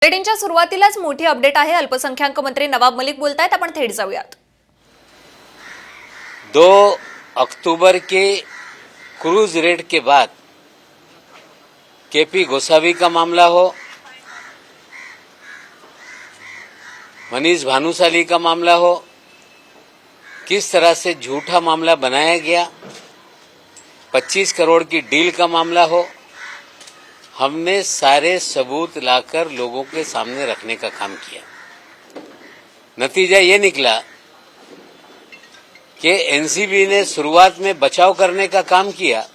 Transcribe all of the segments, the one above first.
बुलेटिनच्या सुरुवातीलाच मोठी अपडेट आहे। अल्पसंख्याक मंत्री नवाब मलिक बोलतायत, आपण थेट जाऊयात। 2 अक्टूबर के क्रूज रेड के बाद केपी गोसावी का मामला हो, मनीष भानुशाली का मामला हो, किस तरह से झूठा मामला बनाया गया, 25 करोड़ की डील का मामला हो, हमने सारे सबूत लाकर लोगों के सामने रखने का काम किया। नतीजा ये निकला कि एनसीबी ने शुरुआत में बचाव करने का काम किया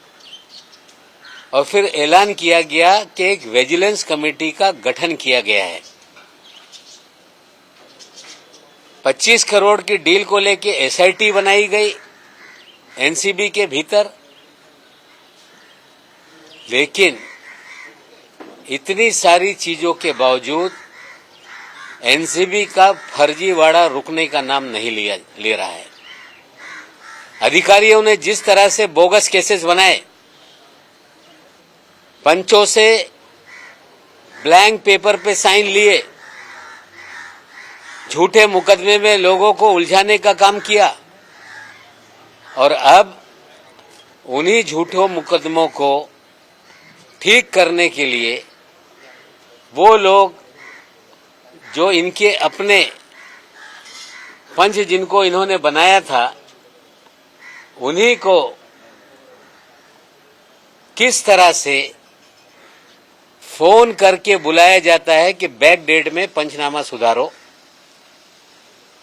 और फिर ऐलान किया गया कि एक विजिलेंस कमेटी का गठन किया गया है। 25 करोड़ की डील को लेकर एसआईटी बनाई गई एनसीबी के भीतर, लेकिन इतनी सारी चीजों के बावजूद एनसीबी का फर्जीवाड़ा रुकने का नाम नहीं ले रहा है। अधिकारियों ने जिस तरह से बोगस केसेस बनाए, पंचों से ब्लैंक पेपर पे साइन लिए, झूठे मुकदमे में लोगों को उलझाने का काम किया और अब उन्हीं झूठों मुकदमों को ठीक करने के लिए वो लोग जो इनके अपने पंच जिनको इन्होंने बनाया था, उन्हीं को किस तरह से फोन करके बुलाया जाता है कि बैक डेट में पंचनामा सुधारो।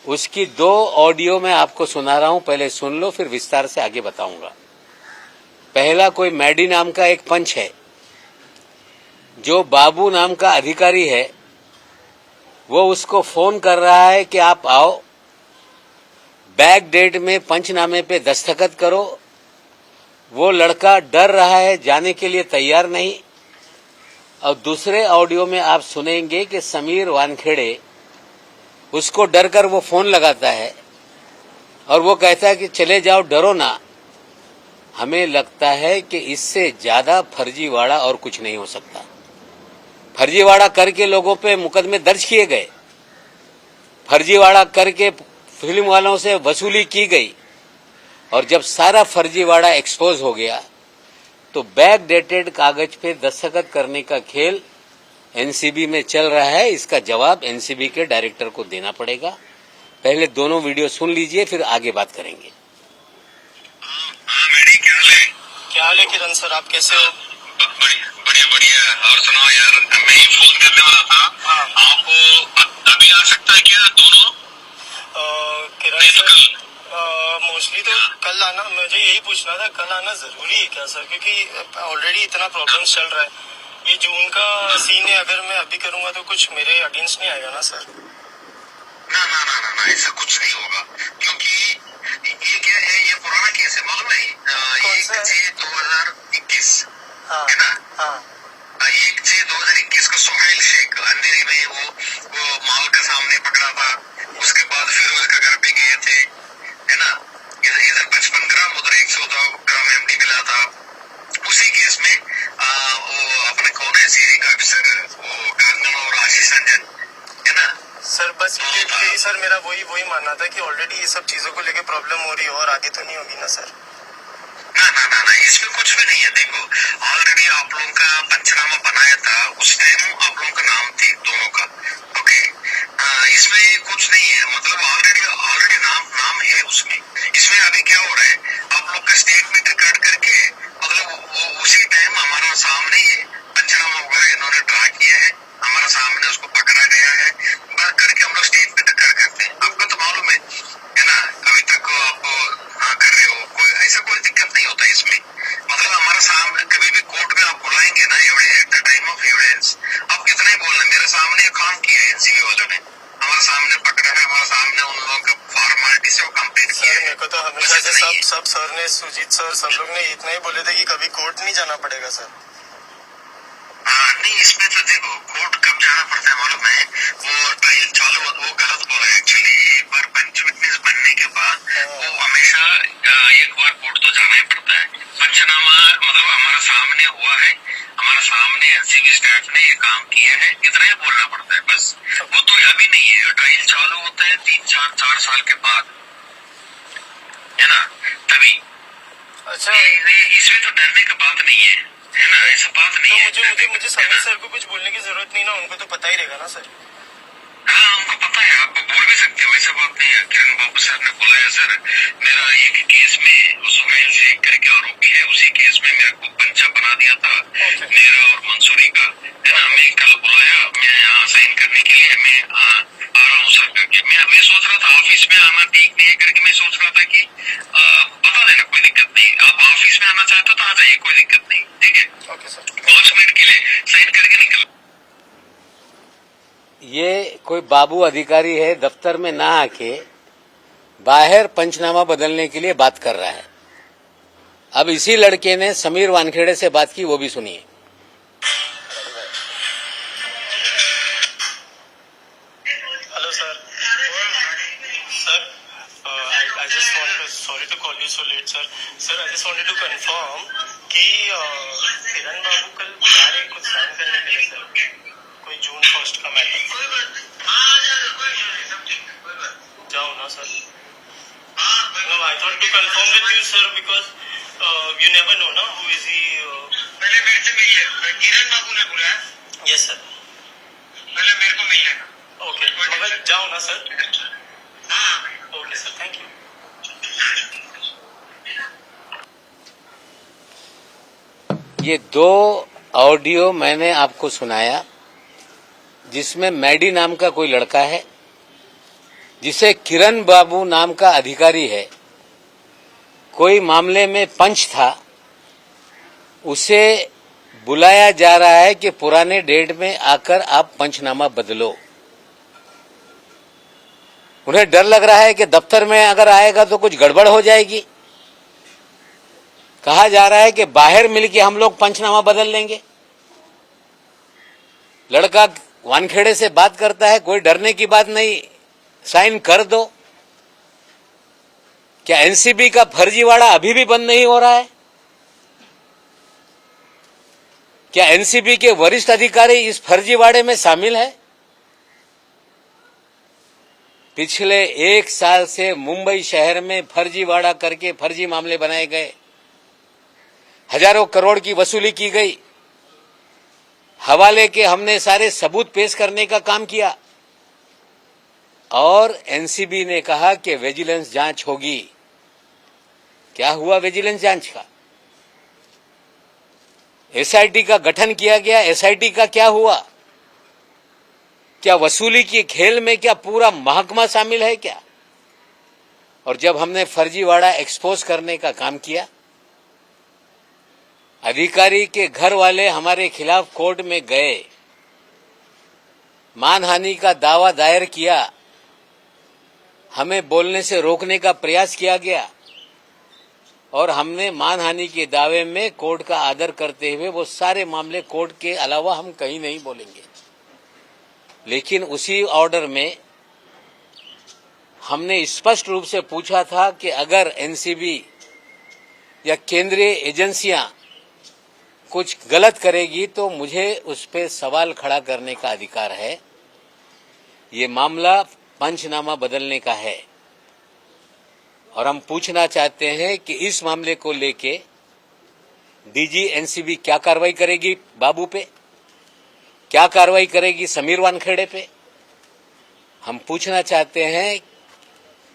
उसकी 2 ऑडियो मैं आपको सुना रहा हूं, पहले सुन लो, फिर विस्तार से आगे बताऊंगा। पहला, कोई मैडी नाम का एक पंच है, जो बाबू नाम का अधिकारी है, वो उसको फोन कर रहा है कि आप आओ, बैक डेट में पंचनामे पे दस्तखत करो। वो लड़का डर रहा है, जाने के लिए तैयार नहीं। और दूसरे ऑडियो में आप सुनेंगे कि समीर वानखेड़े उसको डर कर वो फोन लगाता है और वो कहता है कि चले जाओ, डरो ना। हमें लगता है कि इससे ज्यादा फर्जीवाड़ा और कुछ नहीं हो सकता। फर्जीवाड़ा करके लोगों पे मुकदमे दर्ज किए गए, फर्जीवाड़ा करके फिल्म वालों से वसूली की गई, और जब सारा फर्जीवाड़ा एक्सपोज हो गया तो बैक डेटेड कागज पे दस्तखत करने का खेल एनसीबी में चल रहा है। इसका जवाब एनसीबी के डायरेक्टर को देना पड़ेगा। पहले दोनों वीडियो सुन लीजिए, फिर आगे बात करेंगे। मेरी क्या हाल है किरण सर, आप कैसे हो? बढ़िया बढ़िया। और सुनाओ यार, मैं ही फोन करने वाला था। आप अभी आ सकता है क्या दोनों? किरण सर, मोस्टली तो कल आना, मुझे यही पूछना था, कल आना जरूरी है क्या सर? क्योंकि ऑलरेडी इतना प्रॉब्लम्स चल रहा है। ये जून का सीन है, अगर मैं अभी करूंगा तो कुछ मेरे अगेंस्ट नहीं आएगा ना सर? ना ना ना ना, ऐसा कुछ नहीं होगा, क्योंकि ये क्या है, ये पुराना केस है, मालूम नहीं? 1/6/2021 है ना? हाँ, 1/6/2021 को सोहेल शेख अंधेरी में वो मॉल के सामने पकड़ा था। उसके बाद फिर उसके घर पे गए थे, है ना? इधर 55 ग्राम, उधर 102 ग्राम एमडी मिला था। उसी केस में वो अपने कौन है, सीरी का अफसर, वो कांगन और आशीष रंजन, है ना सर? बस यही सर, मेरा वही मानना था कि ऑलरेडी ये सब चीजों को लेके प्रॉब्लम हो रही है और आगे तो नहीं होगी ना सर? ना ना ना ना, इसमें कुछ भी नहीं है। देखो, ऑलरेडी आप लोगों का पंचनामा बनाया था, उस टाइम आप लोगों का नाम थी दोनों का, ओके? इसमें कुछ नहीं है, मतलब ऑलरेडी नाम है उसमें। इसमें अभी क्या हो रहा है, आप लोग का स्टेटमेंट रिकॉर्ड करके, मतलब वो उसी टाइम हमारा सामने ये पंचनामा वगैरह इन्होंने ड्रा किया है, हमारा सामने उसको पकड़ा गया है, बस करके हम लोग स्टेटमेंट रिकॉर्ड करते हैं। आपको तो मालूम है ना? अभी तक आप कर रहे हो, कोई दिक्कत नहीं होता इसमें। मतलब हमारा सामने कभी भी कोर्ट में आप बुलाएंगे ना, at the time of evidence, आप कितना ही बोलना, मेरे सामने काम किया है एनसीबी वालों ने, हमारे सामने पकड़ा है, हमारे सामने उन लोगों का फॉर्मेलिटी से वो कंप्लीट किया है। मेरे को तो हमेशा से सब सर ने, सुजीत सर, सब लोग ने इतना ही बोले थे कि कभी कोर्ट नहीं जाना पड़ेगा सर। नहीं, इसमें तो देखो, कोर्ट कब जाना पड़ता है मालूम है? वो ट्रायल चालू, वो गलत बोला है एक्चुअली। एक बार पंच विटनेस बनने के बाद वो हमेशा एक बार कोर्ट तो जाना ही पड़ता है। पंचनामा मतलब हमारा सामने हुआ है, हमारा सामने एनसीबी स्टाफ ने ये काम किया है, इतना ही बोलना पड़ता है। 4 साल के बाद, है ना, तभी। अच्छा, इसमें तो डरने का बात नहीं है ना, ऐसा बात नहीं है। मुझे समीर सर को कुछ बोलने की जरूरत नहीं ना, उनको तो पता ही रहेगा ना सर। हाँ, हमको पता है, आप बोल भी सकते हो, ऐसा बात नहीं है। किरण बाबू सर ने बुलाया, सर मेरा एक केस में वो सुहेल शेख करके आरोपी है, उसी केस में मेरे को पंचा बना दिया था, मेरा और मंसूरी का, है ना। मैं कल बुलाया, मैं यहाँ साइन करने के लिए मैं आ रहा हूँ सर करके। मैं सोच रहा था ऑफिस में आना ठीक नहीं है करके, मैं सोच रहा था कि बता देना, कोई दिक्कत नहीं, आप ऑफिस में आना चाहते हो तो आ जाइए, कोई दिक्कत नहीं, ठीक है। ओके सर, 5 मिनट के लिए साइन करके निकल। ये कोई बाबू अधिकारी है, दफ्तर में ना आके बाहर पंचनामा बदलने के लिए बात कर रहा है। अब इसी लड़के ने समीर वानखेड़े से बात की, वो भी सुनिए। Hello sir, sir I just want to, sorry to call you so late sir. Sir, I just wanted to confirm कि किरण बाबू कल बुला रहे कुछ साइन करने के लिए सर, कोई जून 1 का मैटर। जाओ ना sir. No, I thought to confirm with you sir because you never know ना who is he. पहले मेरे से मिलिए, किरण बाबू ने बुलाया। Yes sir. पहले मेरे को मिलिएगा। Okay, मगर जाओ ना सर। हाँ, Okay sir, thank you. ये 2 ऑडियो मैंने आपको सुनाया, जिसमें मैडी नाम का कोई लड़का है, जिसे किरण बाबू नाम का अधिकारी है, कोई मामले में पंच था, उसे बुलाया जा रहा है कि पुराने डेट में आकर आप पंचनामा बदलो। उन्हें डर लग रहा है कि दफ्तर में अगर आएगा तो कुछ गड़बड़ हो जाएगी। कहा जा रहा है कि बाहर मिलके हम लोग पंचनामा बदल लेंगे। लड़का वानखेड़े से बात करता है, कोई डरने की बात नहीं, साइन कर दो। क्या एनसीबी का फर्जीवाड़ा अभी भी बंद नहीं हो रहा है? क्या एनसीबी के वरिष्ठ अधिकारी इस फर्जीवाड़े में शामिल है? पिछले 1 साल से मुंबई शहर में फर्जीवाड़ा करके फर्जी मामले बनाए गए, हजारों करोड़ की वसूली की गई, हवाले के हमने सारे सबूत पेश करने का काम किया और एनसीबी ने कहा कि विजिलेंस जांच होगी। क्या हुआ विजिलेंस जांच का? एसआईटी का गठन किया गया, एसआईटी का क्या हुआ? क्या वसूली के खेल में क्या पूरा महकमा शामिल है क्या? और जब हमने फर्जीवाड़ा एक्सपोज करने का काम किया, अधिकारी के घर वाले हमारे खिलाफ कोर्ट में गए, मानहानि का दावा दायर किया, हमें बोलने से रोकने का प्रयास किया गया और हमने मानहानि के दावे में कोर्ट का आदर करते हुए वो सारे मामले कोर्ट के अलावा हम कहीं नहीं बोलेंगे। लेकिन उसी ऑर्डर में हमने स्पष्ट रूप से पूछा था कि अगर एनसीबी या केंद्रीय एजेंसियां कुछ गलत करेगी तो मुझे उस पर सवाल खड़ा करने का अधिकार है। ये मामला पंचनामा बदलने का है और हम पूछना चाहते हैं कि इस मामले को लेके डीजी एनसीबी क्या कार्रवाई करेगी बाबू पे, क्या कार्रवाई करेगी समीर वानखेड़े पे। हम पूछना चाहते हैं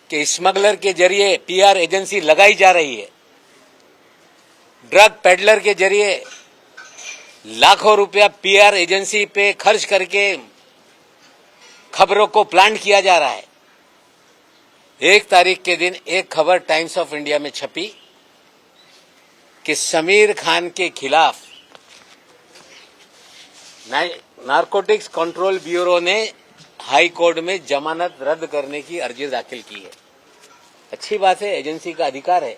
कि स्मगलर के जरिए पीआर एजेंसी लगाई जा रही है, ड्रग पेडलर के जरिए लाखों रुपया पीआर एजेंसी पे खर्च करके खबरों को प्लांट किया जा रहा है। 1 तारीख के दिन एक खबर टाइम्स ऑफ इंडिया में छपी कि समीर खान के खिलाफ नारकोटिक्स कंट्रोल ब्यूरो ने हाई कोर्ट में जमानत रद्द करने की अर्जी दाखिल की है। अच्छी बात है, एजेंसी का अधिकार है।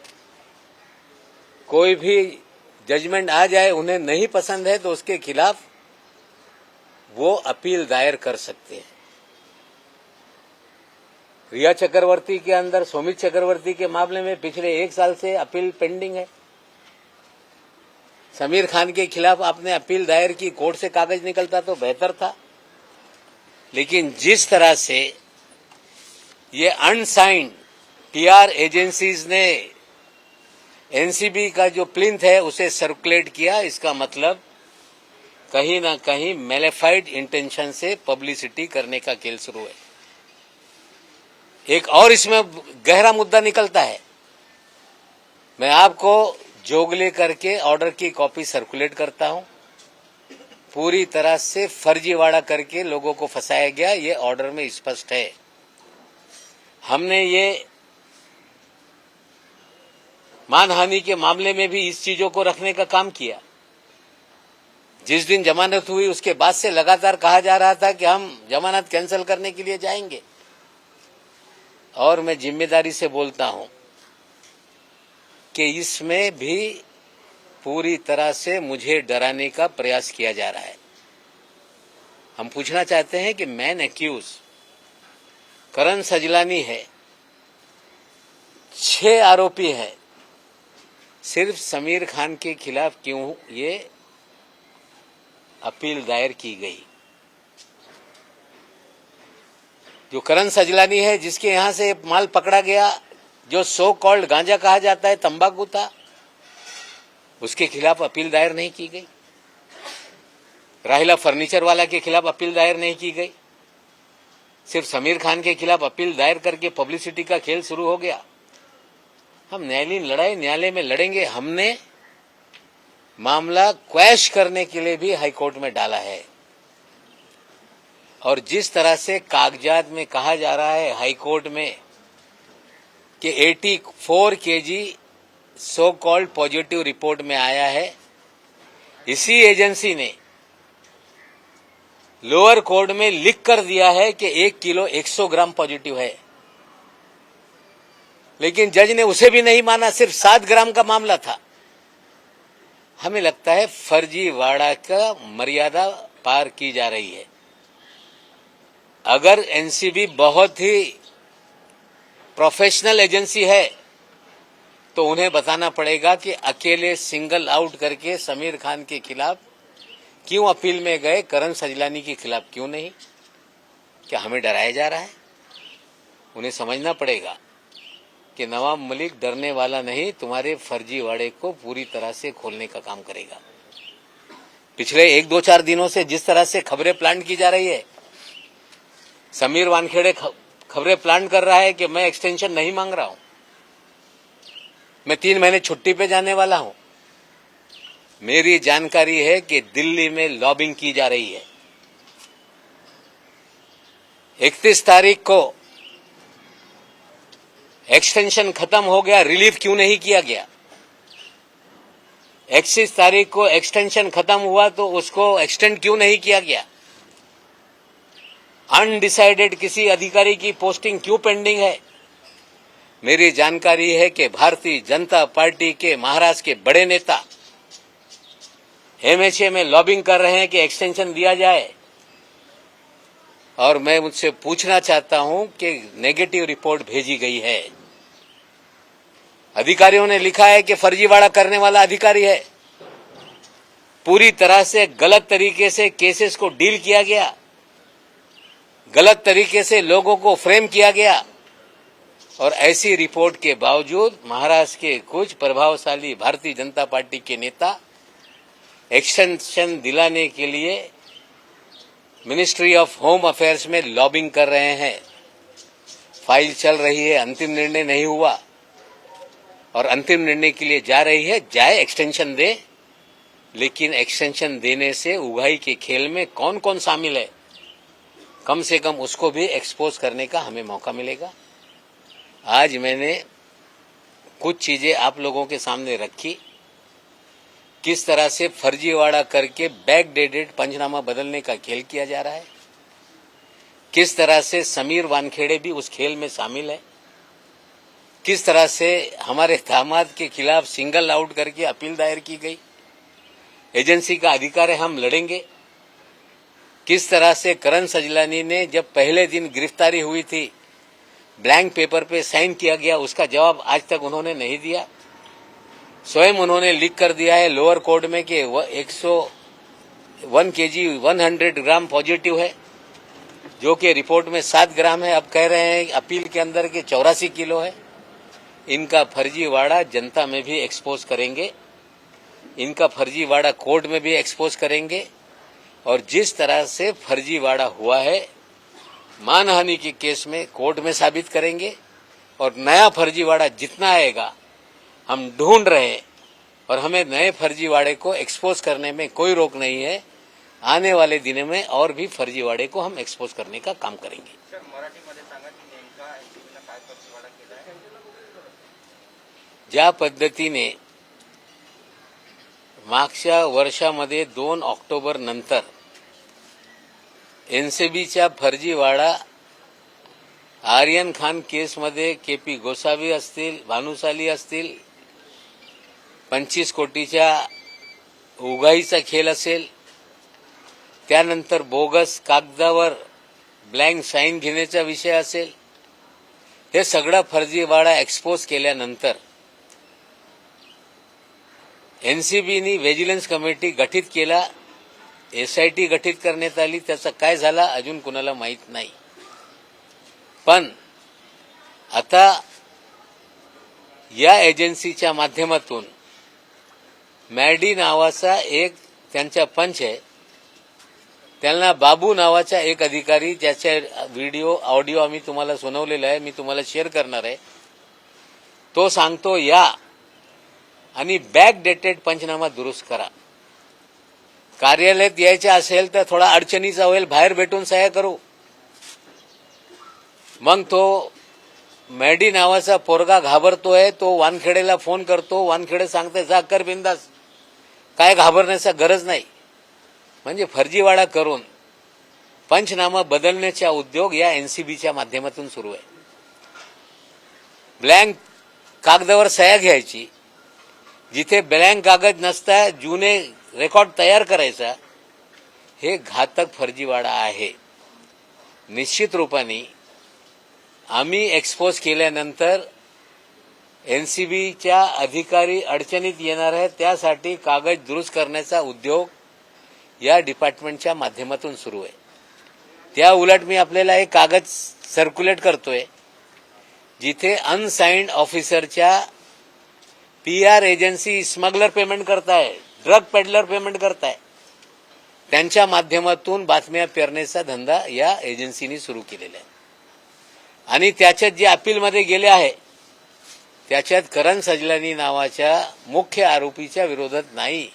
कोई भी जजमेंट आ जाए, उन्हें नहीं पसंद है तो उसके खिलाफ वो अपील दायर कर सकते हैं। रिया चक्रवर्ती के अंदर सुमित चक्रवर्ती के मामले में पिछले 1 साल से अपील पेंडिंग है। समीर खान के खिलाफ आपने अपील दायर की, कोर्ट से कागज निकलता तो बेहतर था। लेकिन जिस तरह से ये अनसाइंड पीआर एजेंसीज ने एनसीबी का जो प्लिंथ है उसे सर्कुलेट किया। इसका मतलब कहीं ना कहीं मेलेफाइड इंटेंशन से पब्लिसिटी करने का खेल शुरू है। एक और इसमें गहरा मुद्दा निकलता है। मैं आपको जोगले करके ऑर्डर की कॉपी सर्कुलेट करता हूं। पूरी तरह से फर्जीवाड़ा करके लोगों को फंसाया गया, ये ऑर्डर में स्पष्ट है। हमने ये मानहानि के मामले में भी इस चीजों को रखने का काम किया। जिस दिन जमानत हुई उसके बाद से लगातार कहा जा रहा था कि हम जमानत कैंसिल करने के लिए जाएंगे, और मैं जिम्मेदारी से बोलता हूं कि इसमें भी पूरी तरह से मुझे डराने का प्रयास किया जा रहा है। हम पूछना चाहते हैं कि मैन एक्यूज करण सजलानी है, 6 आरोपी है, सिर्फ समीर खान के खिलाफ क्यों ये अपील दायर की गई? जो करण सजलानी है, जिसके यहां से माल पकड़ा गया, जो सो कॉल्ड गांजा कहा जाता है, तंबाकू था, उसके खिलाफ अपील दायर नहीं की गई। राहिला फर्नीचर वाला के खिलाफ अपील दायर नहीं की गई। सिर्फ समीर खान के खिलाफ अपील दायर करके पब्लिसिटी का खेल शुरू हो गया। हम न्यायालयीन लड़ाई न्यायालय में लड़ेंगे। हमने मामला क्वैश करने के लिए भी हाईकोर्ट में डाला है, और जिस तरह से कागजात में कहा जा रहा है हाईकोर्ट में कि 84 KG so called positive report में आया है, इसी एजेंसी ने लोअर कोर्ट में लिख कर दिया है कि 1 किलो 100 ग्राम पॉजिटिव है, लेकिन जज ने उसे भी नहीं माना। सिर्फ 7 ग्राम का मामला था। हमें लगता है फर्जीवाड़ा का मर्यादा पार की जा रही है। अगर एनसीबी बहुत ही प्रोफेशनल एजेंसी है तो उन्हें बताना पड़ेगा कि अकेले सिंगल आउट करके समीर खान के खिलाफ क्यों अपील में गए, करण सजलानी के खिलाफ क्यों नहीं? क्या हमें डराया जा रहा है? उन्हें समझना पड़ेगा कि नवाब मलिक डरने वाला नहीं, तुम्हारे फर्जीवाड़े को पूरी तरह से खोलने का काम करेगा। पिछले 1-2-4 दिनों से जिस तरह से खबरें प्लांट की जा रही है, समीर वानखेड़े खबरें प्लांट कर रहा है कि मैं एक्सटेंशन नहीं मांग रहा हूं, मैं 3 महीने छुट्टी पे जाने वाला हूं। मेरी जानकारी है कि दिल्ली में लॉबिंग की जा रही है। 31 तारीख को एक्सटेंशन खत्म हो गया, रिलीफ क्यों नहीं किया गया? 31 तारीख को एक्सटेंशन खत्म हुआ तो उसको एक्सटेंड क्यों नहीं किया गया? अनडिसाइडेड किसी अधिकारी की पोस्टिंग क्यों पेंडिंग है? मेरी जानकारी है कि भारतीय जनता पार्टी के महाराष्ट्र के बड़े नेता एमएचए में लॉबिंग कर रहे हैं कि एक्सटेंशन दिया जाए, और मैं मुझसे पूछना चाहता हूं कि नेगेटिव रिपोर्ट भेजी गई है। अधिकारियों ने लिखा है कि फर्जीवाड़ा करने वाला अधिकारी है। पूरी तरह से गलत तरीके से केसेस को डील किया गया, गलत तरीके से लोगों को फ्रेम किया गया, और ऐसी रिपोर्ट के बावजूद महाराष्ट्र के कुछ प्रभावशाली भारतीय जनता पार्टी के नेता एक्सटेंशन दिलाने के लिए मिनिस्ट्री ऑफ होम अफेयर्स में लॉबिंग कर रहे हैं। फाइल चल रही है, अंतिम निर्णय नहीं हुआ, और अंतिम निर्णय के लिए जा रही है। जाए, एक्सटेंशन दे, लेकिन एक्सटेंशन देने से उगाही के खेल में कौन कौन शामिल है, कम से कम उसको भी एक्सपोज करने का हमें मौका मिलेगा। आज मैंने कुछ चीजें आप लोगों के सामने रखी, किस तरह से फर्जीवाड़ा करके बैकडेटेड पंचनामा बदलने का खेल किया जा रहा है, किस तरह से समीर वानखेड़े भी उस खेल में शामिल है, किस तरह से हमारे दामाद के खिलाफ सिंगल आउट करके अपील दायर की गई। एजेंसी का अधिकार है, हम लड़ेंगे। किस तरह से करण सजलानी ने जब पहले दिन गिरफ्तारी हुई थी, ब्लैंक पेपर पे साइन किया गया, उसका जवाब आज तक उन्होंने नहीं दिया। स्वयं उन्होंने लिख कर दिया है लोअर कोर्ट में कि 101 केजी 100 ग्राम पॉजिटिव है। जो कि रिपोर्ट में 7 ग्राम है, अब कह रहे हैं अपील के अंदर के 84 किलो है। इनका फर्जीवाड़ा जनता में भी एक्सपोज करेंगे, इनका फर्जीवाड़ा कोर्ट में भी एक्सपोज करेंगे और जिस तरह से फर्जीवाड़ा हुआ है मानहानि के केस में कोर्ट में साबित करेंगे और नया फर्जीवाड़ा जितना आएगा हम ढूंढ रहे हैं और हमें नए फर्जीवाड़े को एक्सपोज करने में कोई रोक नहीं है। आने वाले दिनों में और भी फर्जीवाड़े को हम एक्सपोज करने का काम करेंगे। सर मराठीमध्ये सांगा की नेमका एनसीबीने काय फर्जीवाडा केला आहे? ज्या पद्धतीने मागच्या वर्षामध्ये 2 ऑक्टोबर नंतर एनसीबीच्या फर्जीवाडा आर्यन खान केसमध्ये केपी गोसावी असतील, भानुशाली असतील, 25 कोटीच्या उगाईचा खेळ असेल, त्यानंतर बोगस कागदावर ब्लँक साईन घेण्याचा विषय असेल, हे सगळा फर्जीवाडा एक्सपोज केल्यानंतर एनसीबीनी व्हिजिलन्स कमिटी गठीत केला, एसआयटी गठीत करण्यात आली। त्याचा काय झाला अजून कुणाला माहित नाही। पण आता या एजन्सीच्या माध्यमातून मॅडी नावाचा एक त्यांचा पंच आहे, त्यांना बाबू नावाचा एक अधिकारी, ज्याचा व्हिडिओ ऑडिओ आम्ही तुम्हाला सुनावलेला आहे, मी तुम्हाला शेअर करणार आहे। तो सांगतो या आणि बॅक डेटेड पंचनामा दुरुस्त करा। कार्यालयात यायचं असेल तर थोडा अडचणीचा होईल, बाहेर भेटून सह्या करू। मग तो मॅडी नावाचा पोरगा घाबरतोय, तो वानखेडेला फोन करतो, वानखेडे सांगते जा कर बिंदास, काय घाबरण्याचा गरज नाही। म्हणजे फर्जीवाडा करून पंचनामा बदलण्याचा उद्योग या एनसीबीच्या माध्यमातून सुरू आहे। ब्लँक कागदावर सह्या घ्यायची, जिथे ब्लँक कागद नसता जुने रेकॉर्ड तयार करायचा, हे घातक फर्जीवाडा आहे। निश्चित रूपाने आम्ही एक्सपोज केल्यानंतर एनसीबीच्या अधिकारी अडचणीत येणार आहे, त्यासाठी कागद दुरुस्त करण्याचा उद्योग या डिपार्टमेंटच्या माध्यमातून सुरू आहे। त्या उलट मी आपल्याला एक कागद सर्क्युलेट करतोय, जिथे अनसाइंड ऑफिसरच्या पीआर एजन्सी स्मगलर पेमेंट करताय, ड्रग पेडलर पेमेंट करताय, त्यांच्या माध्यमातून बातम्या पेरण्याचा धंदा या एजन्सीने सुरू केलेला आहे। आणि त्याच्यात जे अपीलमध्ये गेले आहे त्याच्यात करण सजलानी नावाच्या मुख्य आरोपीच्या विरोधात नाही,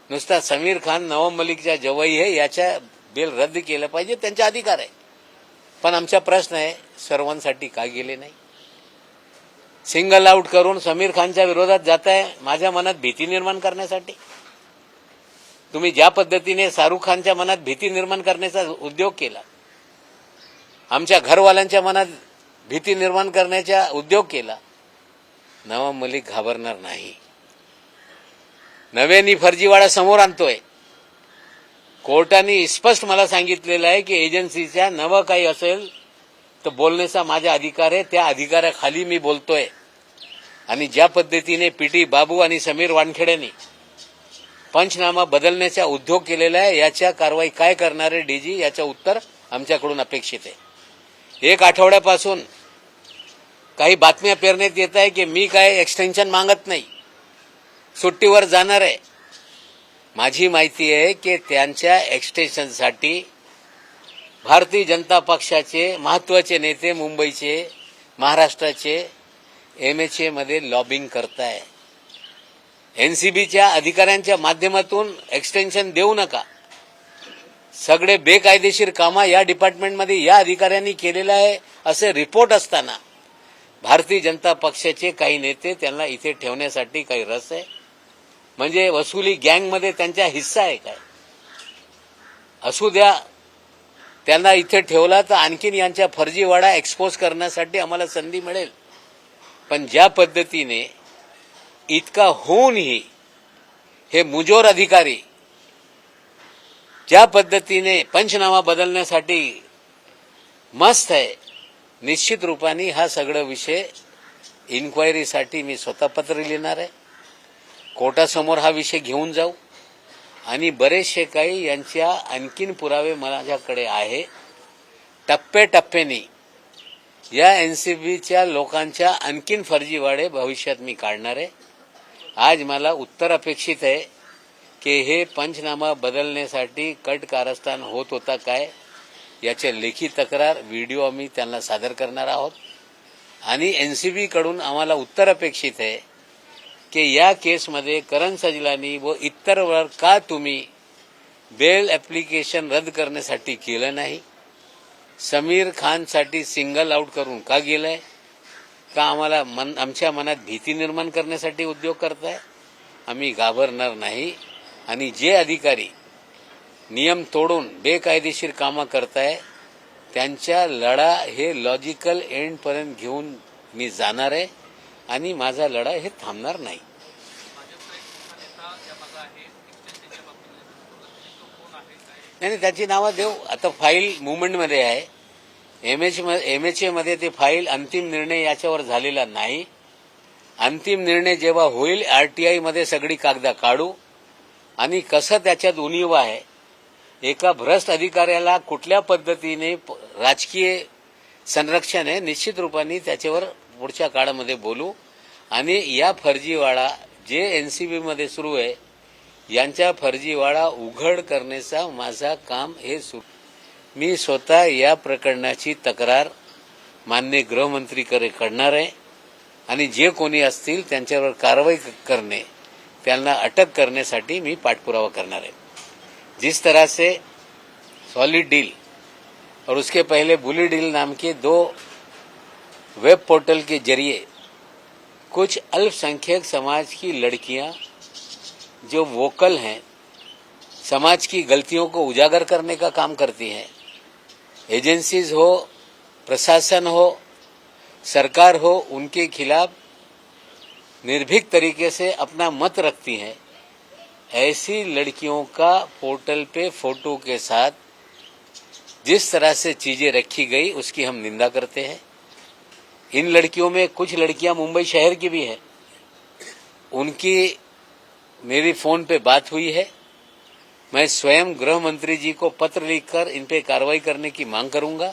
नुसता समीर खान नवाब मलिकच्या जवई आहे, याच्या बेल रद्द केलं पाहिजे, त्यांचा अधिकार आहे। पण आमचा प्रश्न आहे सर्वांसाठी का गेले नाही? सिंगल आउट करून समीर खानच्या विरोधात जाताय, माझ्या मनात भीती निर्माण करण्यासाठी। तुम्ही ज्या पद्धतीने शाहरुख खानच्या मनात भीती निर्माण करण्याचा उद्योग केला, आमच्या घरवाल्यांच्या मनात भीती निर्माण करण्याचा उद्योग केला, नवाब मलिक घाबरणार नाही। नव्याने फर्जीवाडा समोर आणतोय। कोर्टाने स्पष्ट मला सांगितलेलं आहे की एजन्सीच्या नवं काही असेल तर बोलण्याचा माझा अधिकार आहे, त्या अधिकाराखाली मी बोलतोय। आणि ज्या पद्धतीने पीटी बाबू आणि समीर वानखेडेंनी पंचनामा बदलण्याचा उद्योग केलेला आहे, याच्या कारवाई काय करणारे डीजी, याचं उत्तर आमच्याकडून अपेक्षित आहे। 1 आठवड्यापासून काही बातम्या पेरण्यात येत आहे की मी काय एक्सटेन्शन मागत नाही, सुट्टीवर जाणार आहे। माझी माहिती आहे की त्यांच्या एक्सटेन्शनसाठी भारतीय जनता पक्षाचे महत्त्वाचे नेते मुंबईचे, महाराष्ट्राचे एमएचए मध्ये लॉबिंग करताय। एनसीबीच्या अधिकाऱ्यांच्या माध्यमातून एक्सटेन्शन देऊ नका। सगळे बेकायदेशीर कामं या डिपार्टमेंटमध्ये या अधिकाऱ्यांनी केलेलं आहे असे रिपोर्ट असताना भारतीय जनता पक्षाचे काही नेते त्यांना इथे ठेवण्यासाठी काही रस आहे? म्हणजे वसुली गँगमध्ये त्यांचा हिस्सा आहे काय? असू द्या, त्यांना इथे ठेवला तर आणखीन यांचा फर्जीवाडा एक्सपोज करण्यासाठी आम्हाला संधी मिळेल। पण ज्या पद्धतीने इतका होऊनही हे मुजोर अधिकारी ज्या पद्धतीने पंचनामा बदलण्यासाठी मस्त आहे, निश्चित रूपाने हा सगळा विषय इन्क्वायरीसाठी मी स्वतः पत्र लिहिणार आहे, कोर्टासमोर हा विषय घेऊन जाऊ आणि बरेचसे काही यांच्या आणखीन पुरावे माझ्याकडे आहे टप्प्याटप्प्याने या एनसीबीच्या लोकांच्या आणखीन फर्जीवाडे भविष्यात मी काढणार आहे. आज मला उत्तर अपेक्षित आहे की हे पंचनामा बदलण्यासाठी कट कारस्थान होत होता काय याचे लेखी तक्रार व्हिडिओ आम्ही त्यांना सादर करणार आहोत. आणि एनसीबी कडून आम्हाला उत्तर अपेक्षित आहे की या केसमध्ये करण सजलानी व इतरवर का तुम्ही बेल ऍप्लिकेशन रद्द करण्यासाठी केलं नाही, समीर खानसाठी सिंगल आउट करून का गेलंय, का आमच्या मनात भीती निर्माण करण्यासाठी उद्योग करताय. आम्ही घाबरणार नाही. आणि जे अधिकारी नियम तोडून बेकायदेशीर कामं करताय त्यांच्या लढा हे लॉजिकल एंड पर्यंत घेऊन मी जाणार आहे. आणि माझा लढा हे थांबणार नाही. नाही, त्याची नावं देऊ. आता फाईल मुवमेंटमध्ये आहे. एमएचए मध्ये ते फाईल अंतिम निर्णय याच्यावर झालेला नाही. अंतिम निर्णय जेव्हा होईल आरटीआय मध्ये सगळी कागदा काढू. आणि कसं त्याच्यात उणीव आहे, एका भ्रष्ट अधिकाऱ्याला कुठल्या पद्धतीने राजकीय संरक्षण आहे, निश्चित रूपाने त्याच्यावर पुढच्या काळामध्ये बोलू. आणि या फर्जीवाडा जे एनसीबी मध्ये सुरू आहे यांच्या फर्जीवाडा उघड करण्याचा माझा काम हे सुरू. मी स्वतः या प्रकरणाची तक्रार माननीय गृहमंत्रीकडे करणार आहे. आणि जे कोणी असतील त्यांच्यावर कारवाई करणे, त्यांना अटक करण्यासाठी मी पाठपुरावा करणार है. जिस तरह से सॉलिड डील और उसके पहले बुली डील नाम के 2 वेब पोर्टल के जरिए कुछ अल्पसंख्यक समाज की लड़कियां जो वोकल हैं, समाज की गलतियों को उजागर करने का काम करती हैं, एजेंसीज हो, प्रशासन हो, सरकार हो, उनके खिलाफ निर्भीक तरीके से अपना मत रखती हैं, ऐसी लड़कियों का पोर्टल पे फोटो के साथ जिस तरह से चीजें रखी गई उसकी हम निंदा करते हैं. इन लड़कियों में कुछ लड़कियां मुंबई शहर की भी हैं. उनकी मेरी फोन पे बात हुई है. मैं स्वयं गृह मंत्री जी को पत्र लिखकर इन पे कार्रवाई करने की मांग करूंगा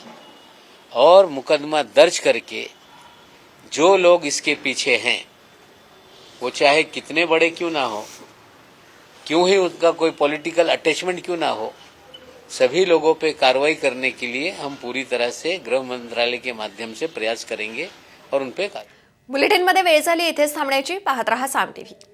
और मुकदमा दर्ज करके जो लोग इसके पीछे हैं, वो चाहे कितने बड़े क्यों ना हो, क्यों ही उनका कोई पॉलिटिकल अटैचमेंट क्यों ना हो, सभी लोगों पे कार्रवाई करने के लिए हम पूरी तरह से गृह मंत्रालय के माध्यम से प्रयास करेंगे और उन पे बुलेटिनमध्ये वेळ झाली. इथेच थांबण्याची. पाहत रहा साम टीव्ही.